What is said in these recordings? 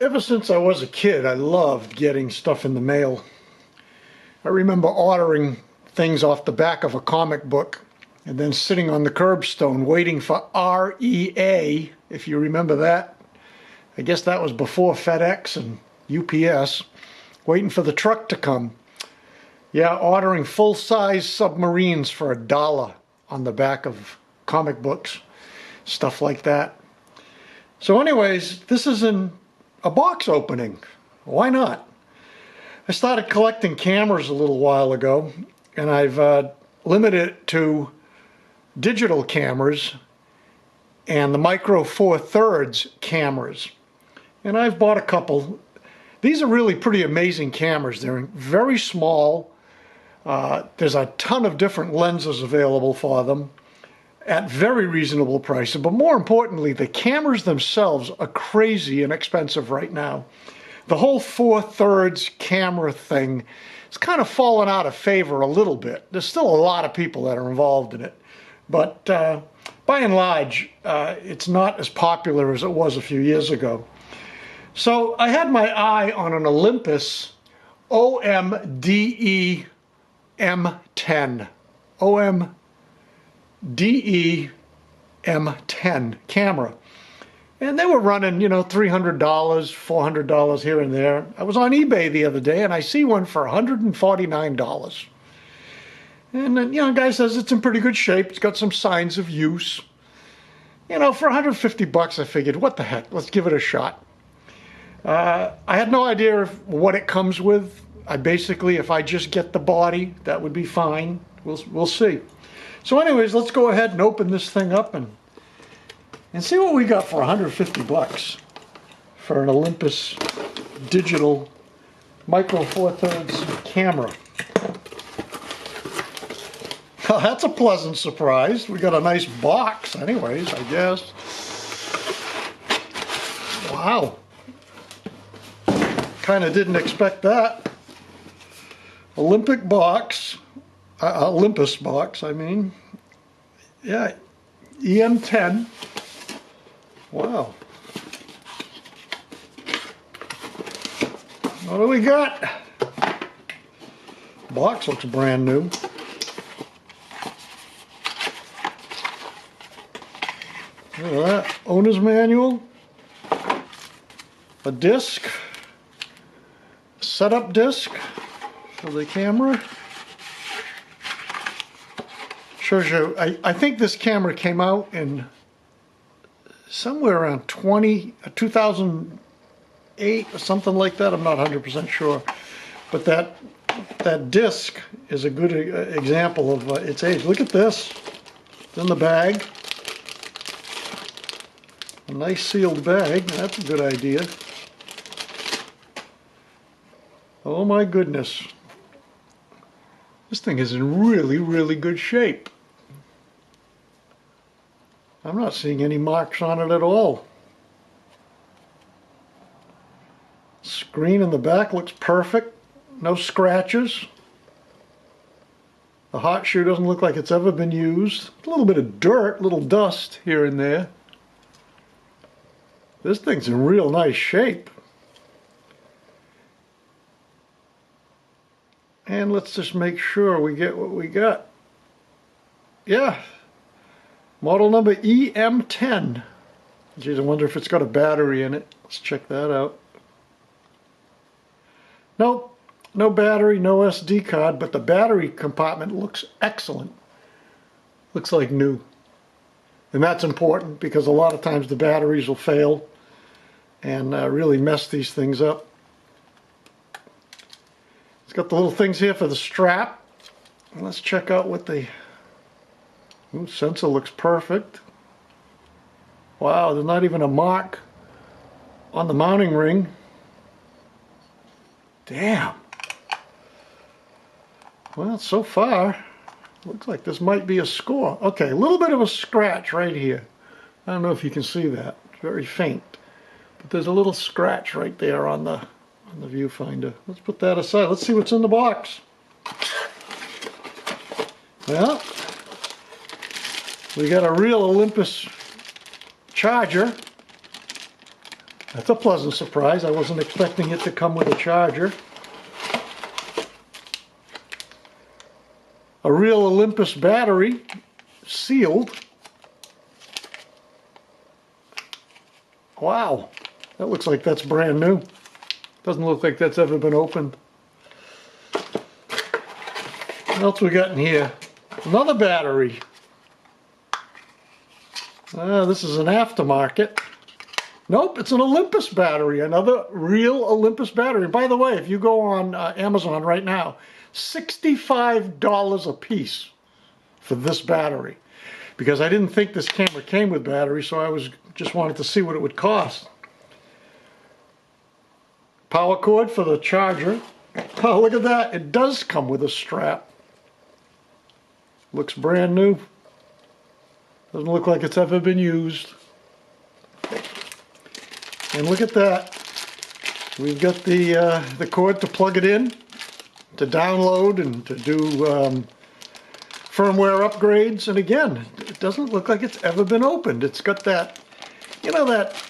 Ever since I was a kid, I loved getting stuff in the mail. I remember ordering things off the back of a comic book and then sitting on the curbstone waiting for REA, if you remember that. I guess that was before FedEx and UPS, waiting for the truck to come. Yeah, ordering full-size submarines for $1 on the back of comic books, stuff like that. So anyways, this is a box opening. Why not? I started collecting cameras a little while ago, and I've limited it to digital cameras and the Micro Four Thirds cameras. And I've bought a couple. These are really pretty amazing cameras. They're very small. There's a ton of different lenses available for them at very reasonable prices, but more importantly, the cameras themselves are crazy inexpensive right now. The whole 4/3 camera thing has kind of fallen out of favor a little bit. There's still a lot of people that are involved in it, but by and large, it's not as popular as it was a few years ago. So I had my eye on an Olympus OM-DE-M10. OM-DE-M10 camera. And they were running, you know, $300, $400 here and there. I was on eBay the other day and I see one for $149. And then, you know, the guy says it's in pretty good shape. It's got some signs of use. You know, for 150 bucks, I figured, what the heck, let's give it a shot. I had no idea what it comes with. Basically, if I just get the body, that would be fine. We'll see. So anyways, let's go ahead and open this thing up and see what we got for 150 bucks for an Olympus digital Micro Four Thirds camera. Well, that's a pleasant surprise. We got a nice box anyways, I guess. Wow. Kind of didn't expect that. Olympus box, I mean. Yeah, EM10. Wow. What do we got? Box looks brand new. Look at that. Owner's manual. A disc. Setup disc for the camera. Shows you, I think this camera came out in somewhere around 2008 or something like that. I'm not 100% sure. But that disc is a good example of its age. Look at this. It's in the bag. A nice sealed bag. That's a good idea. Oh my goodness. This thing is in really, really good shape. I'm not seeing any marks on it at all. Screen in the back looks perfect. No scratches. The hot shoe doesn't look like it's ever been used. A little bit of dirt, little dust here and there. This thing's in real nice shape. And let's just make sure we get what we got. Yeah. Model number EM10. Geez, I wonder if it's got a battery in it. Let's check that out. Nope, no battery, no SD card, but the battery compartment looks excellent. Looks like new. And that's important because a lot of times the batteries will fail and really mess these things up. It's got the little things here for the strap. Let's check out what the sensor looks perfect. Wow, there's not even a mark on the mounting ring. Damn. Well, so far, looks like this might be a score. Okay, a little bit of a scratch right here. I don't know if you can see that. It's very faint. But there's a little scratch right there on the viewfinder. Let's put that aside. Let's see what's in the box. Well, we got a real Olympus charger. That's a pleasant surprise. I wasn't expecting it to come with a charger. A real Olympus battery, sealed. Wow, that looks like that's brand new. Doesn't look like that's ever been opened. What else we got in here? Another battery. This is an aftermarket. Nope, it's an Olympus battery, another real Olympus battery. By the way, if you go on Amazon right now, $65 a piece for this battery. Because I didn't think this camera came with battery, so I just wanted to see what it would cost. Power cord for the charger. Oh, look at that. It does come with a strap. Looks brand new. Doesn't look like it's ever been used. And look at that. We've got the cord to plug it in, to download and to do firmware upgrades. And again, it doesn't look like it's ever been opened. It's got that, you know, that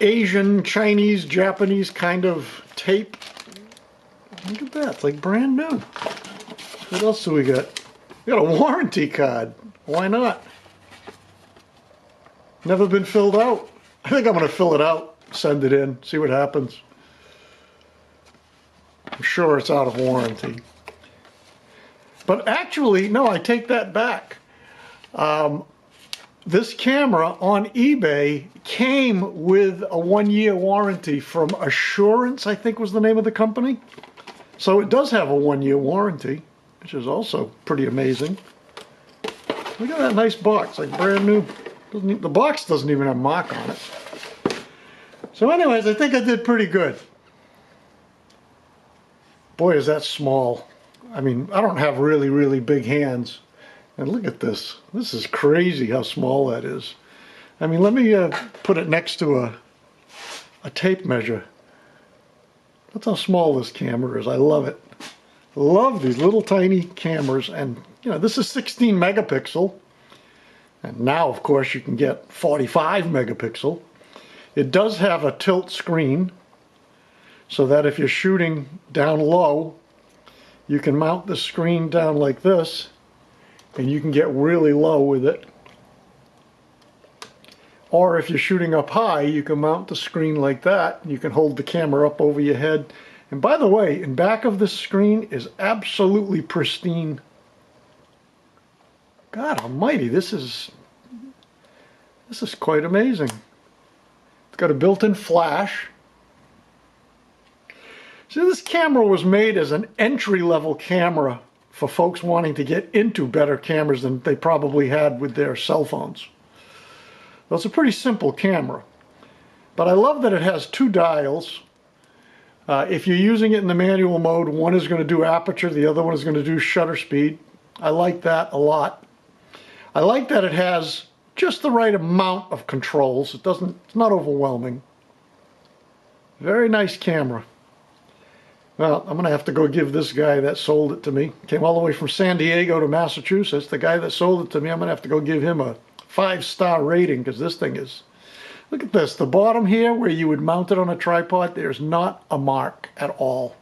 Asian, Chinese, Japanese kind of tape. Look at that. It's like brand new. What else do we got? We got a warranty card. Why not? Never been filled out. I think I'm going to fill it out, send it in, see what happens. I'm sure it's out of warranty. But actually, no, I take that back. This camera on eBay came with a 1-year warranty from Assurance, I think was the name of the company. So it does have a 1-year warranty, which is also pretty amazing. Look at that nice box, like brand new. The box doesn't even have a mark on it. So anyways, I think I did pretty good. Boy, is that small. I mean, I don't have really, really big hands. And look at this. This is crazy how small that is. I mean, let me put it next to a tape measure. That's how small this camera is. I love it. I love these little tiny cameras. And, you know, this is 16 megapixel. And now, of course, you can get 45 megapixel. It does have a tilt screen, so that if you're shooting down low, you can mount the screen down like this, and you can get really low with it. Or if you're shooting up high, you can mount the screen like that. You can hold the camera up over your head. And by the way, in back of this screen is absolutely pristine. God almighty, this is quite amazing. It's got a built-in flash. See, this camera was made as an entry-level camera for folks wanting to get into better cameras than they probably had with their cell phones. So it's a pretty simple camera. But I love that it has 2 dials. If you're using it in the manual mode, one is going to do aperture, the other one is going to do shutter speed. I like that a lot. I like that it has just the right amount of controls. It's not overwhelming. Very nice camera. Well, I'm going to have to go give this guy that sold it to me. Came all the way from San Diego to Massachusetts. The guy that sold it to me, I'm going to have to go give him a 5-star rating because this thing is... Look at this. The bottom here where you would mount it on a tripod, there's not a mark at all.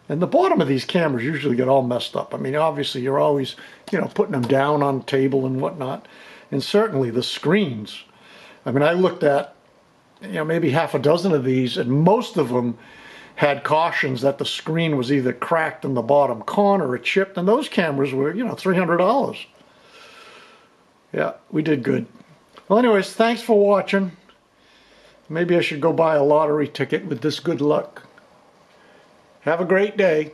And the bottom of these cameras usually get all messed up. I mean, obviously you're always, you know, putting them down on the table and whatnot. And certainly the screens. I mean, I looked at, you know, maybe half a dozen of these, and most of them had cautions that the screen was either cracked in the bottom corner or chipped, and those cameras were, you know, $300. Yeah, we did good. Well, anyways, thanks for watching. Maybe I should go buy a lottery ticket with this good luck. Have a great day.